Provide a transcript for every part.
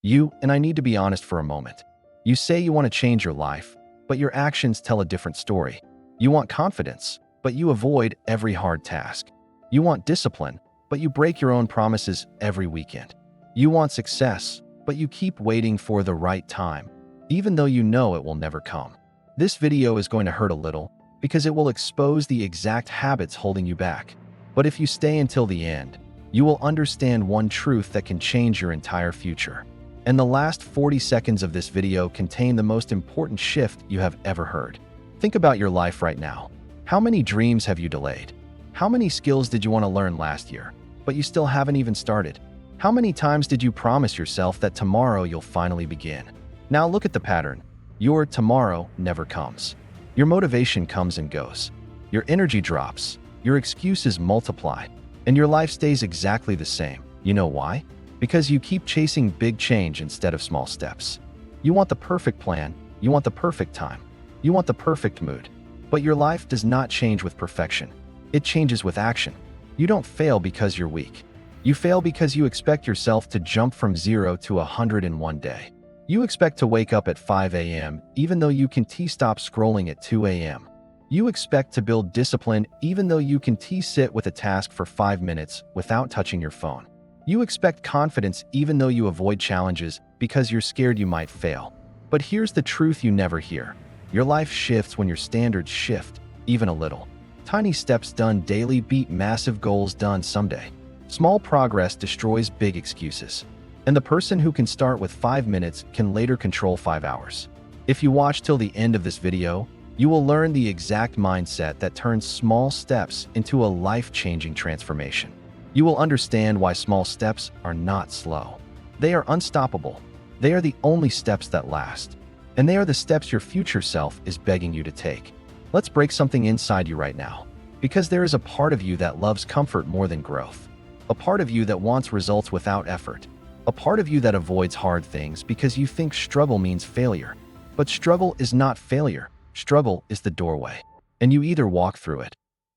And I need to be honest for a moment. You say you want to change your life, but your actions tell a different story. You want confidence, but you avoid every hard task. You want discipline, but you break your own promises every weekend. You want success, but you keep waiting for the right time, even though you know it will never come. This video is going to hurt a little because it will expose the exact habits holding you back. But if you stay until the end, you will understand one truth that can change your entire future. And the last 40 seconds of this video contain the most important shift you have ever heard. Think about your life right now. How many dreams have you delayed? How many skills did you want to learn last year, but you still haven't even started? How many times did you promise yourself that tomorrow you'll finally begin? Now look at the pattern. Your tomorrow never comes. Your motivation comes and goes. Your energy drops. Your excuses multiply. And your life stays exactly the same. You know why? Because you keep chasing big change instead of small steps. You want the perfect plan. You want the perfect time. You want the perfect mood. But your life does not change with perfection. It changes with action. You don't fail because you're weak. You fail because you expect yourself to jump from 0 to 100 in one day. You expect to wake up at 5 a.m. even though you can stop scrolling at 2 a.m. You expect to build discipline even though you can sit with a task for 5 minutes without touching your phone. You expect confidence even though you avoid challenges because you're scared you might fail. But here's the truth you never hear. Your life shifts when your standards shift, even a little. Tiny steps done daily beat massive goals done someday. Small progress destroys big excuses. And the person who can start with 5 minutes can later control 5 hours. If you watch till the end of this video, you will learn the exact mindset that turns small steps into a life-changing transformation. You will understand why small steps are not slow. They are unstoppable. They are the only steps that last. And they are the steps your future self is begging you to take. Let's break something inside you right now. Because there is a part of you that loves comfort more than growth. A part of you that wants results without effort. A part of you that avoids hard things because you think struggle means failure. But struggle is not failure. Struggle is the doorway. And you either walk through it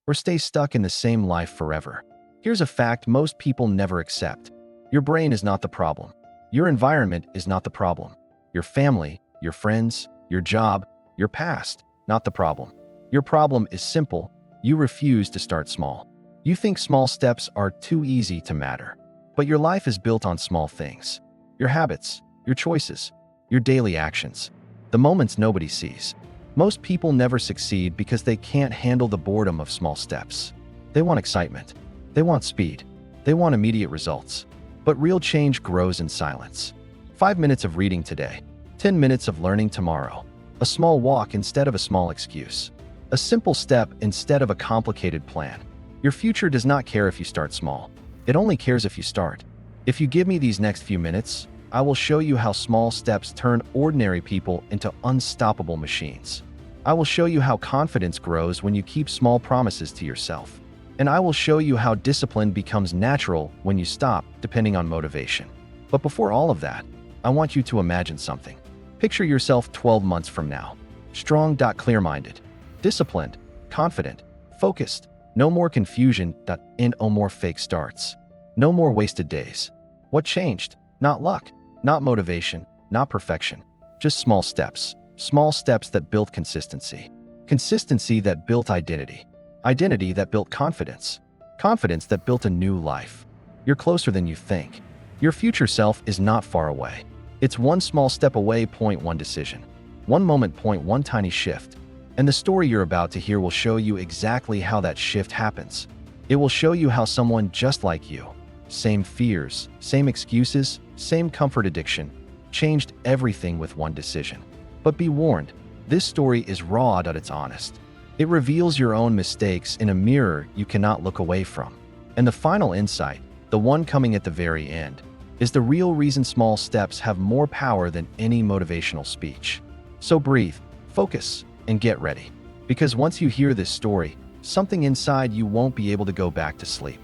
or stay stuck in the same life forever. Here's a fact most people never accept. Your brain is not the problem. Your environment is not the problem. Your family, your friends, your job, your past, not the problem. Your problem is simple. You refuse to start small. You think small steps are too easy to matter. But your life is built on small things. Your habits, your choices, your daily actions, the moments nobody sees. Most people never succeed because they can't handle the boredom of small steps. They want excitement. They want speed. They want immediate results. But real change grows in silence. 5 minutes of reading today. 10 minutes of learning tomorrow. A small walk instead of a small excuse. A simple step instead of a complicated plan. Your future does not care if you start small. It only cares if you start. If you give me these next few minutes, I will show you how small steps turn ordinary people into unstoppable machines. I will show you how confidence grows when you keep small promises to yourself. And I will show you how discipline becomes natural when you stop depending on motivation. But before all of that, I want you to imagine something. Picture yourself 12 months from now. Strong, clear-minded, disciplined, confident, focused. No more confusion, and no more fake starts. No more wasted days. What changed? Not luck, not motivation, not perfection. Just small steps. Small steps that built consistency. Consistency that built identity. Identity that built confidence. Confidence that built a new life. You're closer than you think. Your future self is not far away. It's one small step away, one decision. One moment, one tiny shift. And the story you're about to hear will show you exactly how that shift happens. It will show you how someone just like you, same fears, same excuses, same comfort addiction, changed everything with one decision. But be warned, this story is raw, it's honest. It reveals your own mistakes in a mirror you cannot look away from. And the final insight, the one coming at the very end, is the real reason small steps have more power than any motivational speech. So breathe, focus, and get ready. Because once you hear this story, something inside you won't be able to go back to sleep.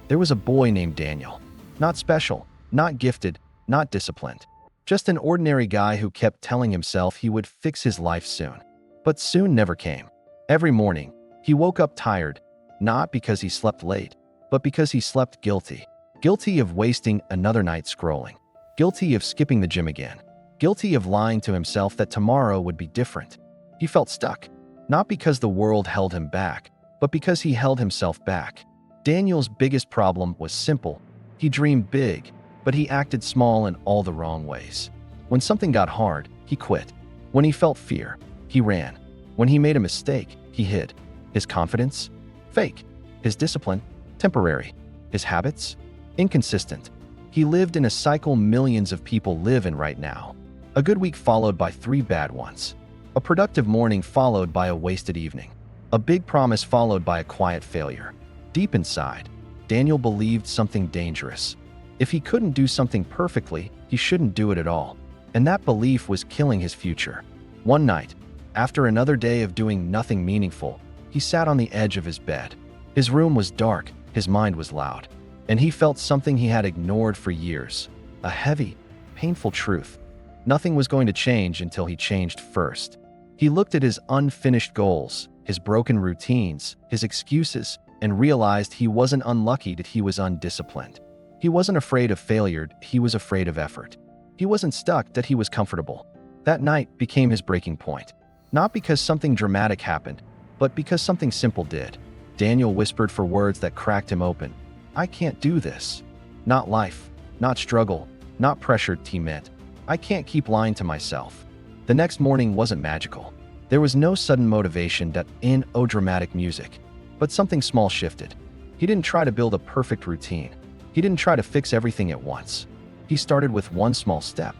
There was a boy named Daniel. Not special, not gifted, not disciplined. Just an ordinary guy who kept telling himself he would fix his life soon. But soon never came. Every morning, he woke up tired, not because he slept late, but because he slept guilty. Guilty of wasting another night scrolling. guilty of skipping the gym again, guilty of lying to himself that tomorrow would be different. He felt stuck, not because the world held him back, but because he held himself back. Daniel's biggest problem was simple. He dreamed big, but he acted small in all the wrong ways. When something got hard, he quit. When he felt fear, he ran. When he made a mistake, he hid. His confidence? Fake. His discipline? Temporary. His habits? Inconsistent. He lived in a cycle millions of people live in right now. A good week followed by 3 bad ones. A productive morning followed by a wasted evening. A big promise followed by a quiet failure. Deep inside, Daniel believed something dangerous. If he couldn't do something perfectly, he shouldn't do it at all. And that belief was killing his future. One night, after another day of doing nothing meaningful, he sat on the edge of his bed. His room was dark, his mind was loud, and he felt something he had ignored for years. A heavy, painful truth. Nothing was going to change until he changed first. He looked at his unfinished goals, his broken routines, his excuses, and realized he wasn't unlucky, that he was undisciplined. He wasn't afraid of failure, he was afraid of effort. He wasn't stuck, that he was comfortable. That night became his breaking point. Not because something dramatic happened, but because something simple did. Daniel whispered for words that cracked him open. I can't do this. Not life, not struggle, not pressure, he meant. I can't keep lying to myself. The next morning wasn't magical. There was no sudden motivation that dramatic music. But something small shifted. He didn't try to build a perfect routine. He didn't try to fix everything at once. He started with one small step.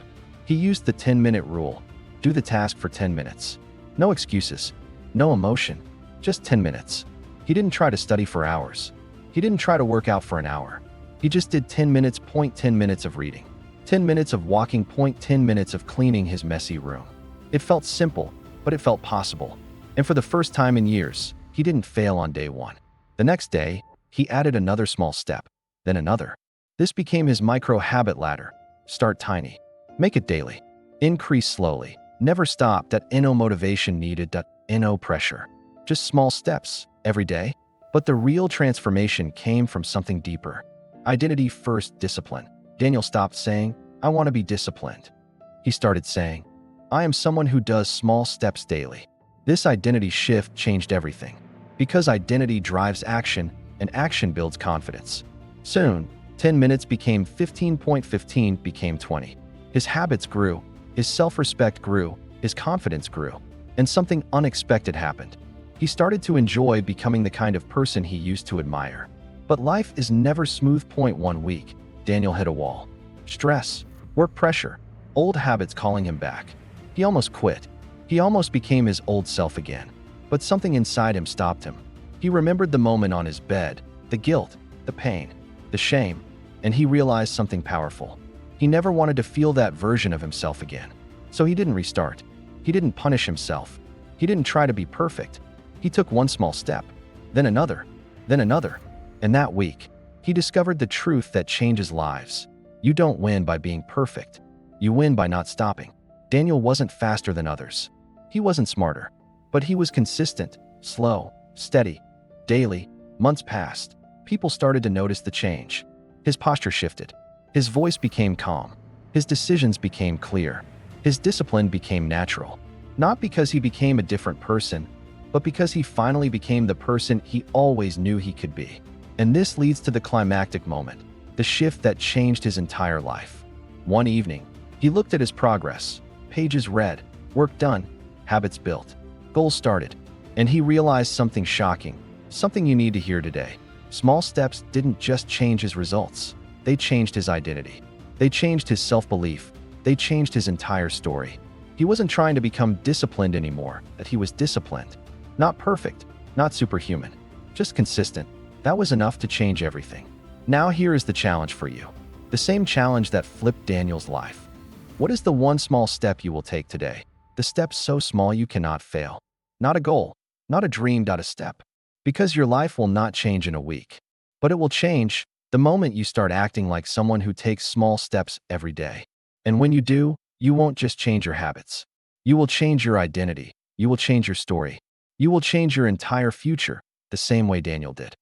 He used the 10-minute rule. Do the task for 10 minutes. No excuses, no emotion, just 10 minutes. He didn't try to study for hours. He didn't try to work out for an hour. He just did 10 minutes, 10 minutes of reading, 10 minutes of walking, 10 minutes of cleaning his messy room. It felt simple, but it felt possible. And for the first time in years, he didn't fail on day one. The next day, he added another small step, then another. This became his micro-habit ladder. Start tiny. Make it daily. Increase slowly. Never stop. No motivation needed. No pressure. Just small steps, every day. But the real transformation came from something deeper. Identity first, discipline. Daniel stopped saying, I want to be disciplined. He started saying, I am someone who does small steps daily. This identity shift changed everything. Because identity drives action, and action builds confidence. Soon, 10 minutes became 15 became 20. His habits grew, his self-respect grew, his confidence grew, and something unexpected happened. He started to enjoy becoming the kind of person he used to admire. But life is never smooth. 1 week, Daniel hit a wall. Stress, work pressure, old habits calling him back. He almost quit. He almost became his old self again. But something inside him stopped him. He remembered the moment on his bed, the guilt, the pain, the shame, and he realized something powerful. He never wanted to feel that version of himself again. So he didn't restart. He didn't punish himself. He didn't try to be perfect. He took one small step, then another, and that week, he discovered the truth that changes lives. You don't win by being perfect. You win by not stopping. Daniel wasn't faster than others. He wasn't smarter, but he was consistent, slow, steady. Daily, months passed. People started to notice the change. His posture shifted. His voice became calm. His decisions became clear. His discipline became natural. Not because he became a different person, but because he finally became the person he always knew he could be. And this leads to the climactic moment, the shift that changed his entire life. One evening, he looked at his progress. Pages read, work done, habits built, goals started, and he realized something shocking, something you need to hear today. Small steps didn't just change his results. They changed his identity. They changed his self-belief. They changed his entire story. He wasn't trying to become disciplined anymore, that he was disciplined. Not perfect, not superhuman, just consistent. That was enough to change everything. Now here is the challenge for you. The same challenge that flipped Daniel's life. What is the one small step you will take today? The step so small you cannot fail. Not a goal, not a dream, not a step. Because your life will not change in a week. But it will change the moment you start acting like someone who takes small steps every day. And when you do, you won't just change your habits. You will change your identity. You will change your story. You will change your entire future, the same way Daniel did.